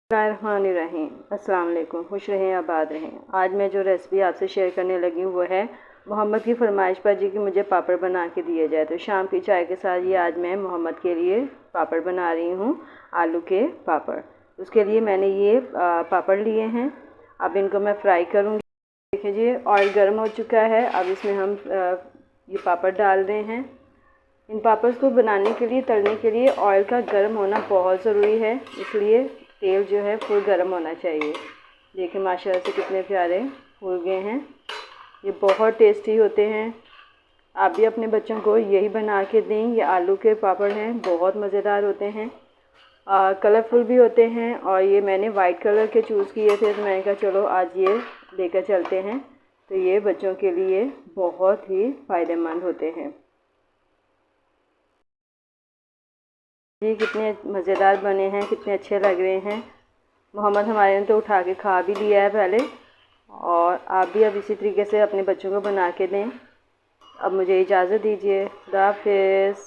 बिस्मिल्लाहिर्रहमानिर्रहीम। अस्सलाम वालेकुम। खुश रहें, आबाद रहें। आज मैं जो रेसिपी आपसे शेयर करने लगी हूँ वो है मोहम्मद की फरमाइश पर जी कि मुझे पापड़ बना के दिए जाए। तो शाम की चाय के साथ ये आज मैं मोहम्मद के लिए पापड़ बना रही हूँ, आलू के पापड़। उसके लिए मैंने ये पापड़ लिए हैं। अब इनको मैं फ्राई करूँगी। देखिए जी, ऑयल गर्म हो चुका है। अब इसमें हम ये पापड़ डाल रहे हैं। इन पापड़ को बनाने के लिए, तलने के लिए ऑयल का गर्म होना बहुत ज़रूरी है, इसलिए तेल जो है फुल गर्म होना चाहिए। देखिए माशाल्लाह से कितने प्यारे फूल गए हैं। ये बहुत टेस्टी होते हैं। आप भी अपने बच्चों को यही बना के दें। ये आलू के पापड़ हैं, बहुत मज़ेदार होते हैं, कलरफुल भी होते हैं। और ये मैंने वाइट कलर के चूज़ किए थे, तो मैंने कहा चलो आज ये लेकर चलते हैं। तो ये बच्चों के लिए बहुत ही फ़ायदेमंद होते हैं जी। कितने मज़ेदार बने हैं, कितने अच्छे लग रहे हैं। मोहम्मद हमारे ने तो उठा के खा भी लिया है पहले, और आप भी अब इसी तरीके से अपने बच्चों को बना के दें। अब मुझे इजाज़त दीजिए। खुदा हाफिज़।